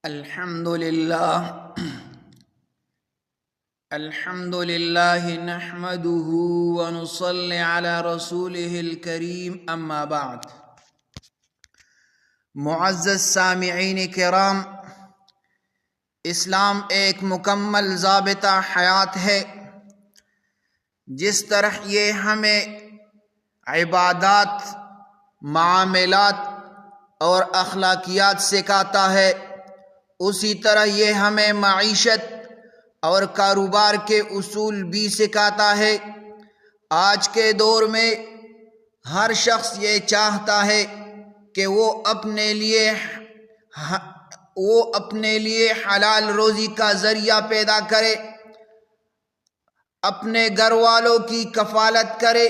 الحمد لله نحمده ونصلي على رسوله الكريم اما بعد. معزز سامعین کرام، اسلام ایک مکمل ضابطہ حیات ہے. جس طرح یہ ہمیں عبادات، معاملات اور اخلاقیات سکھاتا ہے، اسی طرح یہ ہمیں معیشت اور کاروبار کے اصول بھی سکھاتا ہے. آج کے دور میں ہر شخص یہ چاہتا ہے کہ وہ اپنے لیے حلال روزی کا ذریعہ پیدا کرے، اپنے گھر والوں کی کفالت کرے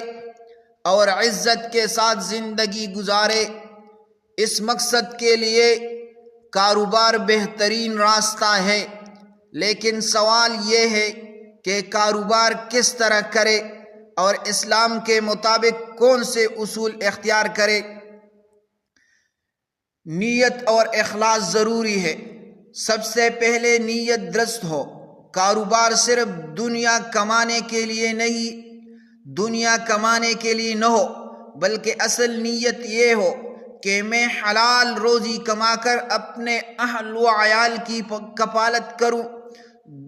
اور عزت کے ساتھ زندگی گزارے. اس مقصد کے لیے کاروبار بہترین راستہ ہے، لیکن سوال یہ ہے کہ کاروبار کس طرح کرے اور اسلام کے مطابق کون سے اصول اختیار کرے. نیت اور اخلاص ضروری ہے. سب سے پہلے نیت درست ہو. کاروبار صرف دنیا کمانے کے لیے نہ ہو، بلکہ اصل نیت یہ ہو کہ میں حلال روزی کما کر اپنے اہل و عیال کی کفالت کروں،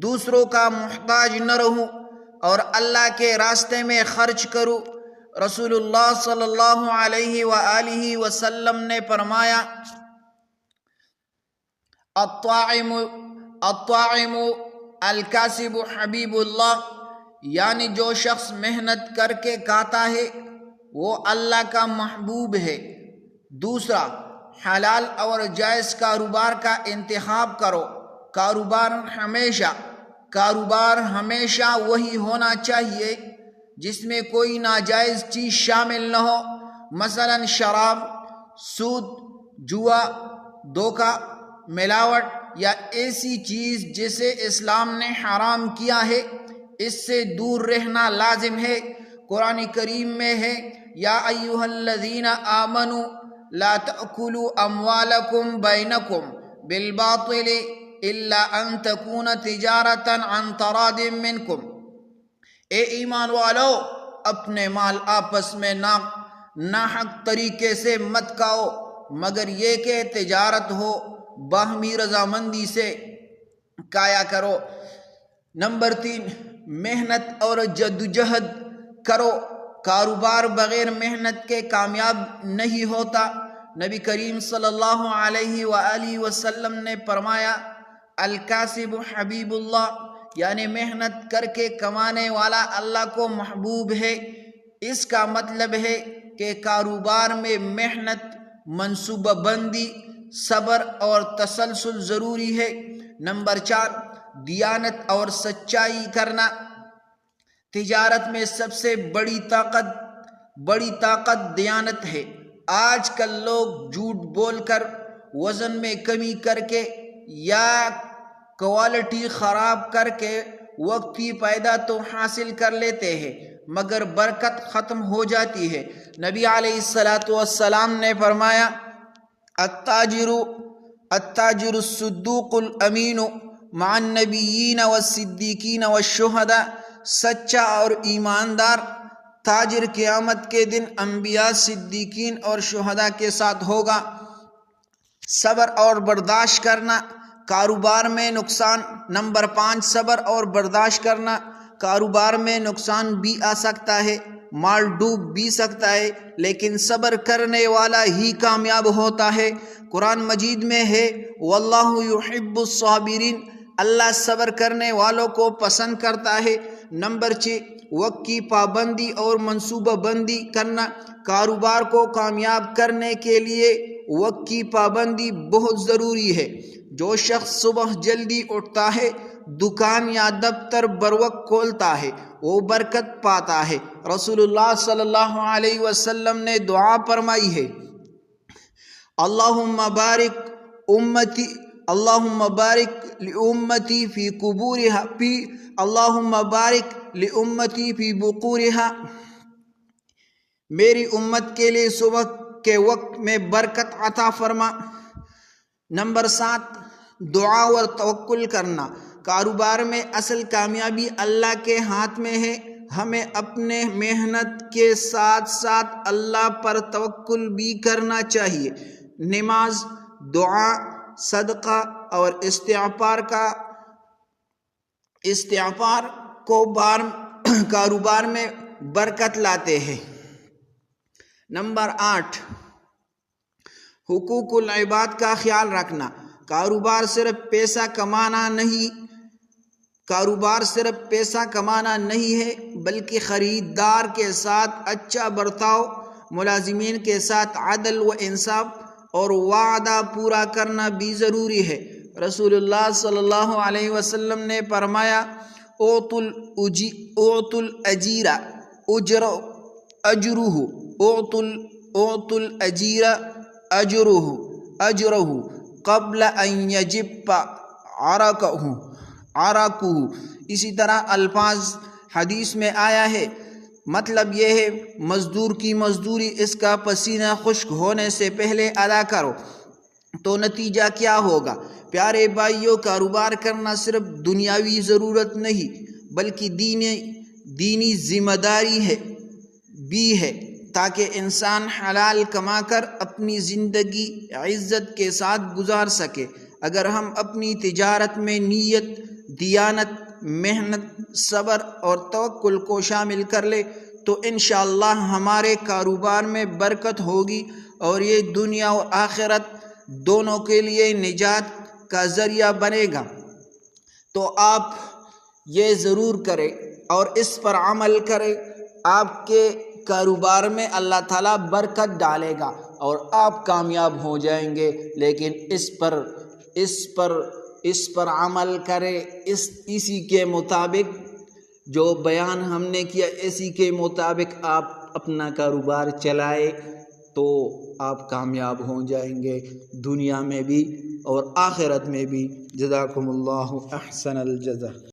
دوسروں کا محتاج نہ رہوں اور اللہ کے راستے میں خرچ کروں. رسول اللہ صلی اللہ علیہ وآلہ وسلم نے فرمایا، الطاعم الکاسب حبیب اللہ، یعنی جو شخص محنت کر کے کھاتا ہے وہ اللہ کا محبوب ہے. دوسرا، حلال اور جائز کاروبار کا انتخاب کرو. کاروبار ہمیشہ وہی ہونا چاہیے جس میں کوئی ناجائز چیز شامل نہ ہو، مثلا شراب، سود، جوا، دھوکہ، ملاوٹ یا ایسی چیز جسے اسلام نے حرام کیا ہے. اس سے دور رہنا لازم ہے. قرآن کریم میں ہے، یا ایھا الذین آمنوا لا تأکلوا اموالکم بینکم بالباطل الا ان تکون تجارۃ عن تراض منکم. اے ایمان والو، اپنے مال آپس میں ناحق طریقے سے مت کھاؤ مگر یہ کہ تجارت ہو، باہمی رضامندی سے کھایا کرو. نمبر 3، محنت اور جدوجہد کرو. کاروبار بغیر محنت کے کامیاب نہیں ہوتا. نبی کریم صلی اللہ علیہ وآلہ وسلم نے فرمایا، الکاسب حبیب اللہ، یعنی محنت کر کے کمانے والا اللہ کو محبوب ہے. اس کا مطلب ہے کہ کاروبار میں محنت، منصوبہ بندی، صبر اور تسلسل ضروری ہے. نمبر 4، دیانت اور سچائی کرنا. تجارت میں سب سے بڑی طاقت دیانت ہے. آج کل لوگ جھوٹ بول کر، وزن میں کمی کر کے یا کوالٹی خراب کر کے وقتی فائدہ تو حاصل کر لیتے ہیں مگر برکت ختم ہو جاتی ہے. نبی علیہ السلام نے فرمایا، التاجر الصدوق الامین مع النبیین والصدیقین والشہداء. سچا اور ایماندار تاجر قیامت کے دن انبیاء، صدیقین اور شہداء کے ساتھ ہوگا. صبر اور برداشت کرنا کاروبار میں نقصان. نمبر 5، صبر اور برداشت کرنا. کاروبار میں نقصان بھی آ سکتا ہے، مال ڈوب بھی سکتا ہے، لیکن صبر کرنے والا ہی کامیاب ہوتا ہے. قرآن مجید میں ہے، واللہ یحب الصابرین، اللہ صبر کرنے والوں کو پسند کرتا ہے. نمبر 6، وقت کی پابندی اور منصوبہ بندی کرنا. کاروبار کو کامیاب کرنے کے لیے وقت کی پابندی بہت ضروری ہے. جو شخص صبح جلدی اٹھتا ہے، دکان یا دفتر بروقت کھولتا ہے، وہ برکت پاتا ہے. رسول اللہ صلی اللہ علیہ وسلم نے دعا فرمائی ہے، اللہم بارک لامتی فی قبورها اللہم بارک لامتی فی بقورها. میری امت کے لیے صبح کے وقت میں برکت عطا فرما. نمبر 7، دعا اور توکل کرنا۔ کاروبار میں اصل کامیابی اللہ کے ہاتھ میں ہے، ہمیں اپنے محنت کے ساتھ ساتھ اللہ پر توکل بھی کرنا چاہیے۔ نماز، دعا، صدقہ اور استغفار کاروبار میں برکت لاتے ہیں۔ نمبر 8، حقوق العباد کا خیال رکھنا۔ کاروبار صرف پیسہ کمانا نہیں ہے، بلکہ خریدار کے ساتھ اچھا برتاؤ، ملازمین کے ساتھ عدل و انصاف اور وعدہ پورا کرنا بھی ضروری ہے۔ رسول اللہ صلی اللہ علیہ وسلم نے فرمایا، اعطوا الاجیر اجرہ قبل ان یجف عرقہ۔ اسی طرح الفاظ حدیث میں آیا ہے، مطلب یہ ہے مزدور کی مزدوری اس کا پسینہ خشک ہونے سے پہلے ادا کرو۔ تو نتیجہ کیا ہوگا؟ پیارے بھائیوں، کاروبار کرنا صرف دنیاوی ضرورت نہیں بلکہ دینی ذمہ داری بھی ہے، تاکہ انسان حلال کما کر اپنی زندگی عزت کے ساتھ گزار سکے۔ اگر ہم اپنی تجارت میں نیت، دیانت، محنت، صبر اور توکل کو شامل کر لیں تو انشاءاللہ ہمارے کاروبار میں برکت ہوگی اور یہ دنیا اور آخرت دونوں کے لیے نجات کا ذریعہ بنے گا۔ تو آپ یہ ضرور کریں اور اس پر عمل کریں، آپ کے کاروبار میں اللہ تعالیٰ برکت ڈالے گا اور آپ کامیاب ہو جائیں گے۔ لیکن اس پر عمل کریں، اسی کے مطابق جو بیان ہم نے کیا اسی کے مطابق آپ اپنا کاروبار چلائے تو آپ کامیاب ہو جائیں گے، دنیا میں بھی اور آخرت میں بھی۔ جزاکم اللہ احسن الجزا۔